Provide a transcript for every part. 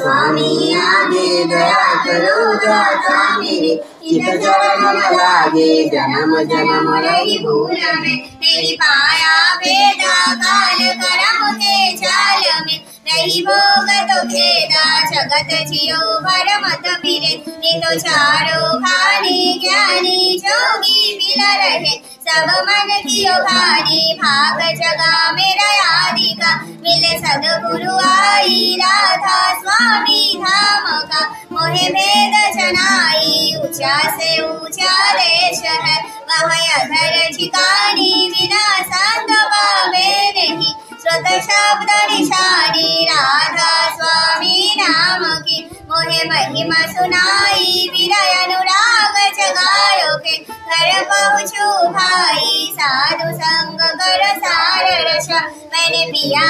स्वामी आगे दया करो दाता मेरे, चित चरण न लागे जन्म जन्म रही भूल में, तेरी पाया वेदा काल करम के जाल में, रही भोग तो भेदा जगत जियो भर मत फिरे, नी तो चारो खानी ज्ञानी जोगी मिल रहे, सब मन कियो भारी भाग जगा मेरा आदि का, मिले सदगुरु आई राधा स्वामी धाम का, मोहे भेद जनाई ऊंचा से ऊंचा देश है, वह अधर ठिकानी बिना संत पावे नहीं, श्रुत शब्द निशानी राधा स्वामी नाम की, मोहे महिमा सुनाई विरय अनुराग जगायो के, घर पहुँचू भाई साधु संग कर सार रस, मैंने पिया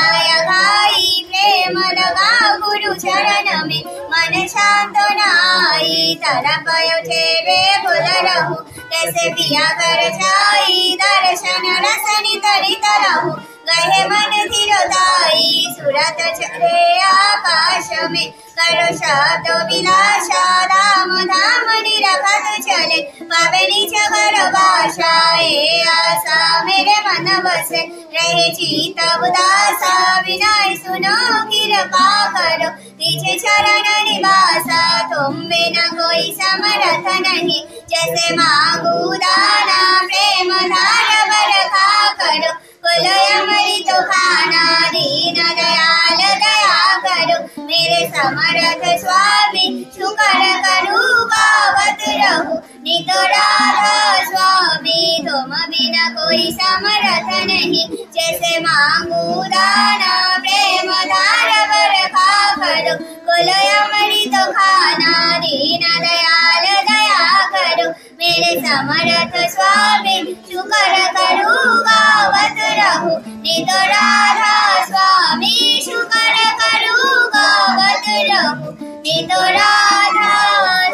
गाई प्रेम लगा गुरु चरण में, मन शांत नाई तरफ उठे वे भूल रहूं, कैसे पिया कर जाई दर्शन रसनी तरित रहूं, गहे मन थिरताई सुरत चले आकाश में, करो शब्द विलासा धाम धाम निरखत चले, पावे नीच कर भाषा ए आशा मेरे मन बसे, रहे चित उदासा विनय सुनो कृपा करो, तिझ चरण निवासा तुम बिना कोई समर्थ नहीं, जैसे मांगू दाना प्रेम धार बरखा करो, कुल अमृत खाना दीन दयाल दया करो, मेरे समर्थ स्वामी शुकर करूँ गावत रहूं, नित राधा स्वामी तुम बिना कोई समर्थ नहीं, जैसे मांगू दाना प्रेम धार बरखा करो, कुल अमृत खाना दीन दयाल दया करो, मेरे समर्थ स्वामी शुकर करूँ गावत रहूं, नित राधा स्वामी शुकर करूँ गावत रहूं, नित राधा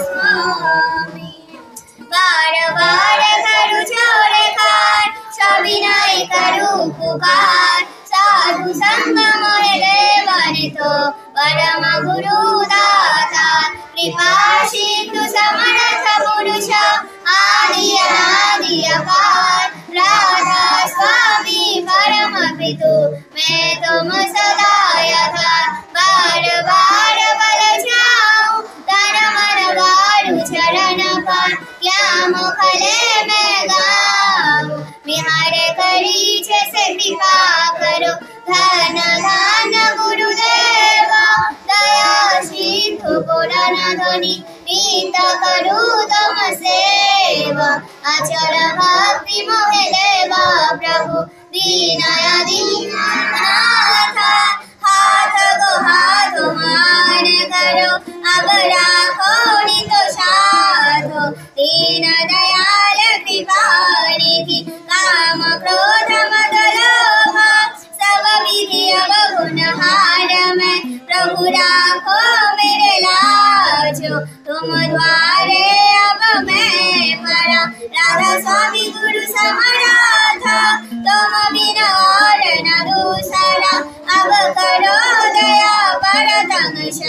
स्वामी, बार बार करूँ छोड़े कार सविनय करूँ पुकार, साधु संग मोहे लेवनि तो परम गुरु दाता, कृपा सिंधु समर्थ पुरुष आदि अनादि अपार, राधा स्वामी परम पितु मैं तुम सदा यथार्थ, बार बार बल जाऊं तन मन वारु चरण पर, क्या मुखले में गाऊं निहारे करी जैसे कृपा करो, धन धन गुरुदेवा दया सिंधु पुराण ध्वनि, नीत करूँ तुम सेवा, अचल भक्ति मोहे देवा प्रभु, दीनया दीननाथ हाथ को हाथ मान करो, अब राखो नित साधो, दीन दयाल कृपा निधि, काम क्रोध मद लोभ सब विधि अवगुण हार में, प्रभु राखो मेरे लाजो, तुम द्वारे अब मैं परा, राधा स्वामी गुरु समर्थ तुम बिना और न दूसरा, अब करो दया परतंश,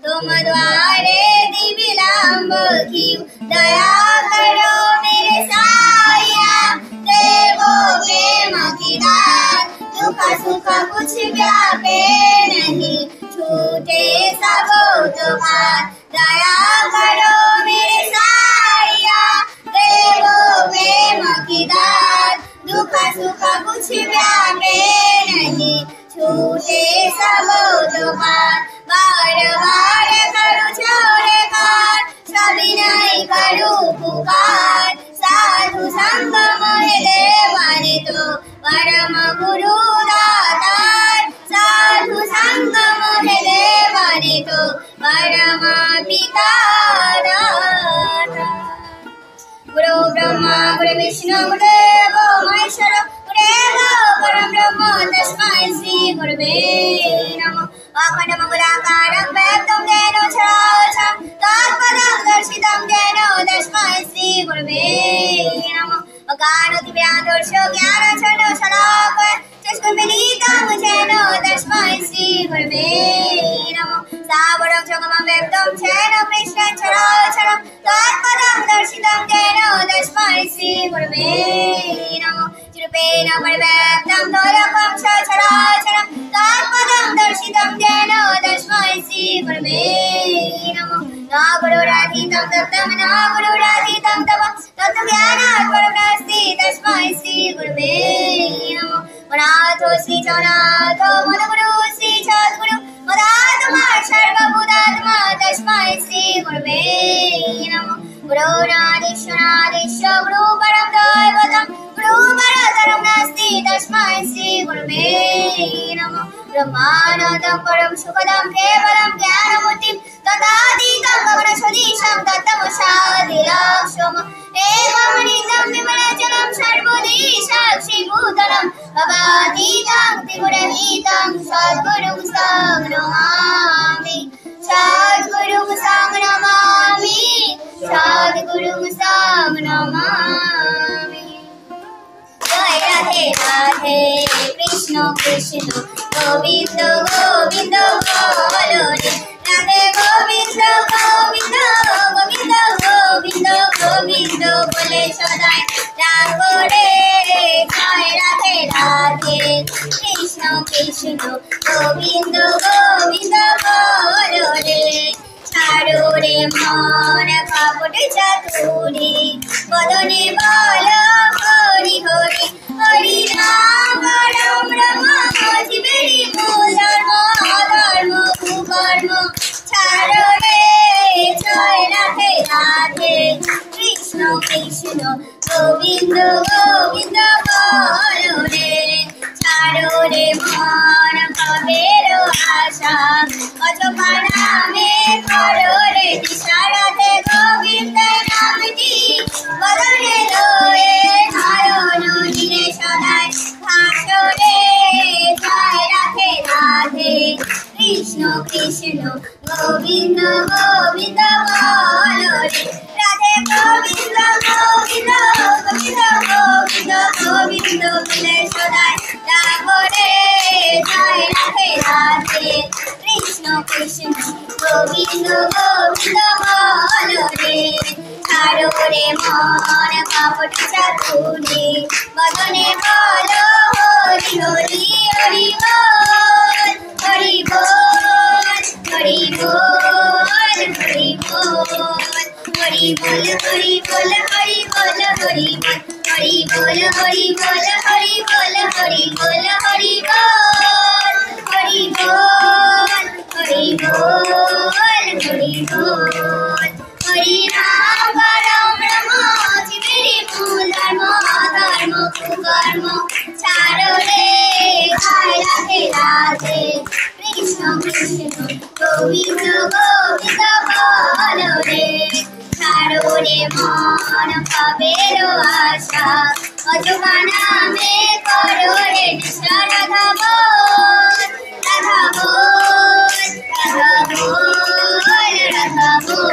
तुम द्वारे दिविलांब की, दया करो मेरे साया देवो प्रेम की दात, दुख सुख कुछ व्यापे नहीं, छूटे सब उत्पात, दया करो मेरे साया देवो प्रेम की दात, दुख सुख कुछ व्यापे नहीं, छूटे सब उत्पात, बार बार करूँ छोड़े कार सविनय करूँ पुकार, साधु संग मोहे लेवनि तो परम गुरु दातार, साधु संग मोहे लेवनि तो परम पिता दाता, गुरु ब्रह्मा गुरु विष्णु गुरुदेवो महेश्वरो, गुरुदेवो परम ब्रह्म तस्मै श्री गुरवे नमः, अखण्डमङ्गलाकारं व्यक्तं येन चराचरं तत्पदं दर्शितं येन तस्मै श्री गुरवे नमः, अगानोतिव्यादर्शो ज्ञानचरणो शलाकय चक्षुर्मिलितं येन तस्मै श्री गुरवे नमः, सावरं पंचगमं व्यक्तं चैन कृष्णं चराचरं तत्पदं दर्शितं येन तस्मै श्रीगुरवे नमः रूपेण परिव्याप्तं तोयकं चराचरं तत्पदं दर्शितं येन तस्मै श्रीगुरवे नमः न गुरुराधीतं तत्तं न गुरुराधीतं तव तत्त्वज्ञानात् परं नास्ति तस्मै श्रीगुरवे नमः मनाथो श्रीजगन्नाथो मदगुरु श्रीसद्गुरु मदात्मा सर्वभूतात्मा तस्मै श्रीगुरवे नमः गुरुराधीश्वराधीश्वर गुरु परं दैवतं गुरु परतरं नास्ति तस्मै श्रीगुरवे नमः ब्रह्मानन्दं परं सुखदं केवलं ज्ञानमूर्तिं तदातीतं गगनसदृशं तत्तमसादिलक्ष्यम् एकमनितं विमलजलं सर्वदी साक्षीभूतलं भवातीतं त्रिगुणहीतं सद्गुरुं संनमामि सद्गुरुं संनमामि सद्गुरुं संनमामि जय राधे राधे कृष्ण कृष्ण गोविंद गोविंद बोलो रे राधे गोविंद गोविंद गोविंद गोविंद गोविंद बोले सदाई राघो रे जय राधे राधे कृष्ण कृष्ण गोविंद गोविंद बोलो रे ছাড়ো রে মন কাপড় চাতুরি বদনে বল হরি হরি হরি রাম রাম রাম জীবেরি মূল ধর্ম অধর্ম কুকর্ম ছাড়ো রে জয় রাধে রাধে কৃষ্ণ কৃষ্ণ গোবিন্দ গোবিন্দ বল রে ছাড়ো রে মন পাবের আশা অযথা নামে করো রে দিশা রাধে গোবিন্দ নামটি বদনে লয়ে ধারণ দিনে সদাই ভাসো রে জয় রাধে রাধে কৃষ্ণ কৃষ্ণ গোবিন্দ গোবিন্দ বল রে রাধে গোবিন্দ গোবিন্দ গোবিন্দ গোবিন্দ গোবিন্দ বলে সদাই রাঘো রে জয় রাধে রাধে কৃষ্ণ কৃষ্ণ গোবিন্দ গোবিন্দ বল রে ছাড়ো রে মন কাপড় চাতুরি বদনে বল হরি হরি হরি বল হরি বল হরি বল হরি বল হরি বল হরি বল হরি বল হরি বল হরি বল হরি বল হরি বল হরি বল হরি বল হরি বল হরি বল হরি বল হরি রাম রাম রাম জীবেরি মূল ধর্ম অধর্ম কুকর্ম ছাড়ো রে জয় রাধে রাধে কৃষ্ণ কৃষ্ণ গোবিন্দ গোবিন্দ বল রে ছাড়ো রে মন পাবের আশা অযথা নামে করো রে নিশা রাধা বল রাধা বল রাধা বল রাধা বল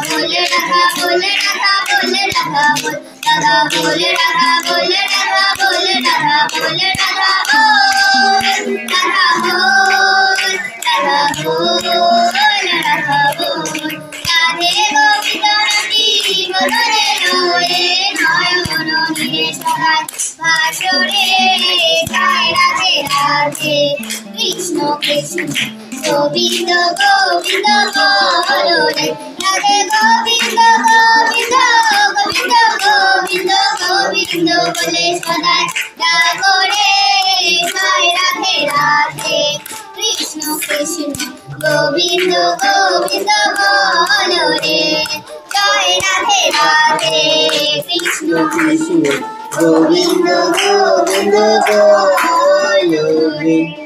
রাধা বল রাধা বল রাধা বল রাধা বল রাধা বল রাধা বল রাধা বল রাধা বল রাধা বল রাধা বল রাধা বল রাধা বল রাধে গোবিন্দ রাধি বদনে লয়ে নয়ন নিরে সদাই ভাসো রে জয় রাধে রাধে কৃষ্ণ কৃষ্ণ গোবিন্দ গোবিন্দ বল রে রাধে গোবিন্দ গোবিন্দ গোবিন্দ গোবিন্দ গোবিন্দ বলে সদাই রাঘো রে জয় রাধে রাধে কৃষ্ণ কৃষ্ণ গোবিন্দ গোবিন্দ বল রে জয় রাধে রাধে কৃষ্ণ কৃষ্ণ গোবিন্দ গোবিন্দ বল রে।